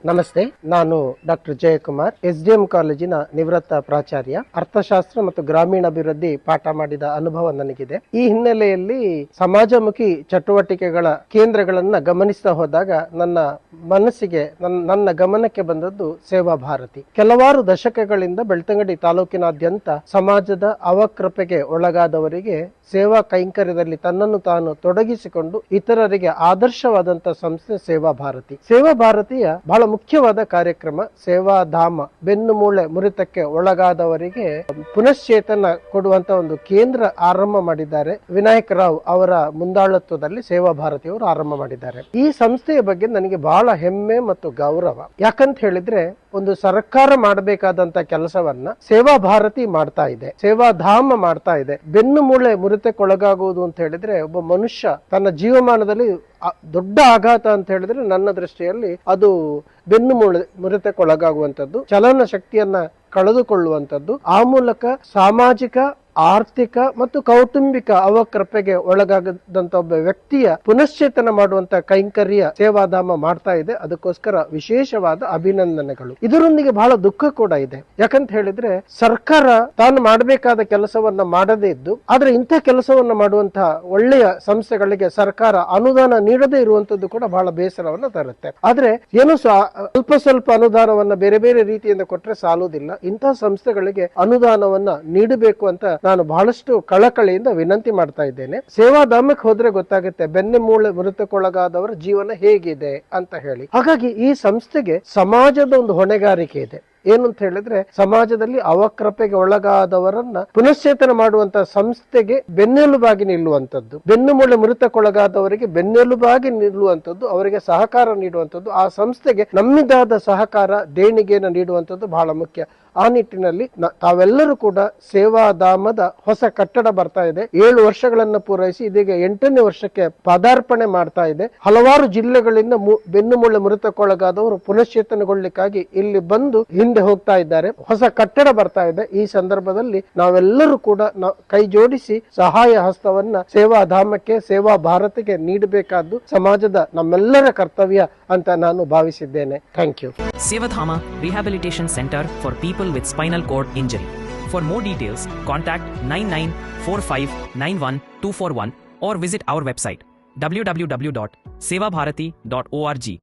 ನಮಸ್ತೆ, ನಾನು doctor Jayakumar, SDM ಕಾಲೇಜಿನ ನಿವೃತ್ತ ಪ್ರಾಚಾರ್ಯ. ಅರ್ಥಶಾಸ್ತ್ರ ಮತ್ತು ಗ್ರಾಮೀಣಾಭಿವೃದ್ಧಿ ಪಾಠ ಮಾಡಿದ ಅನುಭವ ನನಗಿದೆ. ಈ ಹಿನ್ನೆಲೆಯಲ್ಲಿ ಸಮಾಜಮುಖಿ ಚಟುವಟಿಕೆಗಳ ಕೇಂದ್ರಗಳನ್ನ ಗಮನಿಸ್ತಾ ಹೋದಾಗ ನನ್ನ ಗಮನಕ್ಕೆ ಬಂದದ್ದು ಸೇವಾ ಭಾರತಿ. ಕೆಲವಾರು ದಶಕಗಳಿಂದ ಬೆಳ್ತಂಗಡಿ ತಾಲೂಕಿನಾದ್ಯಂತ ಸಮಾಜದ ಅವಕೃಪೆಗೆ ಒಳಗಾದವರಿಗೆ ಸೇವಾ ಕೈಂಕರ್ಯದಲ್ಲಿ ತನ್ನನ್ನು ತಾನು ತೊಡಗಿಸಿಕೊಂಡು ಇತರರಿಗೆ ಆದರ್ಶವಾದಂತ ಸಂಸ್ಥೆ ಸೇವಾ ಭಾರತಿ. ಸೇವಾ ಭಾರತೀಯ ಬಹಳ ಮುಖ್ಯವಾದ ಕಾರ್ಯಕ್ರಮ ಸೇವಾಧಾಮ. ಬೆನ್ನು ಮೂಳೆ ಮುರಿತಕ್ಕೆ ಒಳಗಾದವರಿಗೆ ಪುನಶ್ಚೇತನ ಕೊಡುವಂತ ಒಂದು ಕೇಂದ್ರ ಆರಂಭ ಮಾಡಿದ್ದಾರೆ. ವಿನಾಯಕ ರಾವ್ ಅವರ ಮುಂದಾಳತ್ವದಲ್ಲಿ ಸೇವಾ ಭಾರತಿಯವರು ಆರಂಭ ಮಾಡಿದ್ದಾರೆ. ಈ ಸಂಸ್ಥೆಯ ಬಗ್ಗೆ ನನಗೆ ಬಹಳ ಹೆಮ್ಮೆ ಮತ್ತು ಗೌರವ. ಯಾಕಂತ ಹೇಳಿದ್ರೆ ಒಂದು ಸರ್ಕಾರ ಮಾಡಬೇಕಾದಂತ ಕೆಲಸವನ್ನ ಸೇವಾ ಭಾರತಿ ಮಾಡ್ತಾ ಇದೆ, ಸೇವಾಧಾಮ ಮಾಡ್ತಾ ಇದೆ. ಬೆನ್ನು ಮೂಳೆ ಮುರಿತಕ್ಕೊಳಗಾಗುವುದು ಅಂತ ಹೇಳಿದ್ರೆ ಒಬ್ಬ ಮನುಷ್ಯ ತನ್ನ ಜೀವಮಾನದಲ್ಲಿ ದೊಡ್ಡ ಆಘಾತ ಅಂತ ಹೇಳಿದ್ರೆ ನನ್ನ ದೃಷ್ಟಿಯಲ್ಲಿ ಅದು ಬೆನ್ನು ಮುರಿತಕ್ಕೊಳಗಾಗುವಂಥದ್ದು, ಚಲನ ಶಕ್ತಿಯನ್ನ ಕಳೆದುಕೊಳ್ಳುವಂಥದ್ದು. ಆ ಮೂಲಕ ಸಾಮಾಜಿಕ, ಆರ್ಥಿಕ ಮತ್ತು ಕೌಟುಂಬಿಕ ಅವಕೃಪೆಗೆ ಒಳಗಾಗದಂತ ಒಬ್ಬ ವ್ಯಕ್ತಿಯ ಪುನಶ್ಚೇತನ ಮಾಡುವಂತ ಕೈಂಕರ್ಯ ಸೇವಾಧಾಮ ಮಾಡ್ತಾ ಇದೆ. ಅದಕ್ಕೋಸ್ಕರ ವಿಶೇಷವಾದ ಅಭಿನಂದನೆಗಳು. ಇದರೊಂದಿಗೆ ಬಹಳ ದುಃಖ ಕೂಡ ಇದೆ. ಯಾಕಂತ ಹೇಳಿದ್ರೆ ಸರ್ಕಾರ ತಾನು ಮಾಡಬೇಕಾದ ಕೆಲಸವನ್ನ ಮಾಡದೇ ಇದ್ದು, ಆದ್ರೆ ಇಂಥ ಕೆಲಸವನ್ನ ಮಾಡುವಂತಹ ಒಳ್ಳೆಯ ಸಂಸ್ಥೆಗಳಿಗೆ ಸರ್ಕಾರ ಅನುದಾನ ನೀಡದೇ ಇರುವಂತದ್ದು ಕೂಡ ಬಹಳ ಬೇಸರವನ್ನ ತರುತ್ತೆ. ಆದ್ರೆ ಏನು ಸ್ವಲ್ಪ ಅನುದಾನವನ್ನ ಬೇರೆ ಬೇರೆ ರೀತಿಯಿಂದ ಕೊಟ್ರೆ ಸಾಲುವುದಿಲ್ಲ. ಇಂತಹ ಸಂಸ್ಥೆಗಳಿಗೆ ಅನುದಾನವನ್ನ ನೀಡಬೇಕು ಅಂತ ನಾನು ಬಹಳಷ್ಟು ಕಳಕಳಿಯಿಂದ ವಿನಂತಿ ಮಾಡ್ತಾ ಇದ್ದೇನೆ. ಸೇವಾಧಾಮಕ್ಕೆ ಹೋದ್ರೆ ಗೊತ್ತಾಗುತ್ತೆ ಬೆನ್ನು ಮೂಳೆ ಮುರಿತಕ್ಕೊಳಗಾದವರ ಜೀವನ ಹೇಗಿದೆ ಅಂತ ಹೇಳಿ. ಹಾಗಾಗಿ ಈ ಸಂಸ್ಥೆಗೆ ಸಮಾಜದ ಒಂದು ಹೊಣೆಗಾರಿಕೆ ಇದೆ. ಏನು ಅಂತ ಹೇಳಿದ್ರೆ ಸಮಾಜದಲ್ಲಿ ಅವಕೃಪೆಗೆ ಒಳಗಾದವರನ್ನ ಪುನಶ್ಚೇತನ ಮಾಡುವಂತ ಸಂಸ್ಥೆಗೆ ಬೆನ್ನೆಲುಬಾಗಿ ನಿಲ್ಲುವಂಥದ್ದು, ಬೆನ್ನು ಮೂಳೆ ಮುರಿತಕ್ಕೊಳಗಾದವರಿಗೆ ಬೆನ್ನೆಲುಬಾಗಿ ನಿಲ್ಲುವಂಥದ್ದು, ಅವರಿಗೆ ಸಹಕಾರ ನೀಡುವಂಥದ್ದು, ಆ ಸಂಸ್ಥೆಗೆ ನಮ್ಮಿಂದಾದ ಸಹಕಾರ ದೇಣಿಗೆಯನ್ನು ನೀಡುವಂಥದ್ದು ಬಹಳ ಮುಖ್ಯ. ಆ ನಿಟ್ಟಿನಲ್ಲಿ ತಾವೆಲ್ಲರೂ ಕೂಡ ಸೇವಾಧಾಮದ ಹೊಸ ಕಟ್ಟಡ ಬರ್ತಾ ಇದೆ. 7 ವರ್ಷಗಳನ್ನ ಪೂರೈಸಿ ಇದೀಗ 8ನೇ ವರ್ಷಕ್ಕೆ ಪದಾರ್ಪಣೆ ಮಾಡ್ತಾ ಇದೆ. ಹಲವಾರು ಜಿಲ್ಲೆಗಳಿಂದ ಬೆನ್ನು ಮೂಳೆ ಮುರಿತಕ್ಕೊಳಗಾದವರು ಪುನಶ್ಚೇತನಗೊಳ್ಳಿಕ್ಕಾಗಿ ಇಲ್ಲಿ ಬಂದು ಹಿಂದೆ ಹೋಗ್ತಾ ಇದ್ದಾರೆ. ಹೊಸ ಕಟ್ಟಡ ಬರ್ತಾ ಇದೆ. ಈ ಸಂದರ್ಭದಲ್ಲಿ ನಾವೆಲ್ಲರೂ ಕೂಡ ಕೈ ಜೋಡಿಸಿ ಸಹಾಯ ಹಸ್ತವನ್ನ ಸೇವಾಧಾಮಕ್ಕೆ, ಸೇವಾ ಭಾರತಿಗೆ ನೀಡಬೇಕಾದ್ದು ಸಮಾಜದ ನಮ್ಮೆಲ್ಲರ ಕರ್ತವ್ಯ ಅಂತ ನಾನು ಭಾವಿಸಿದ್ದೇನೆ. Thank you. Sevadhama Rehabilitation Center for people with spinal cord injury. For more details, contact 994591 241 or visit our website www.sevabharati.org.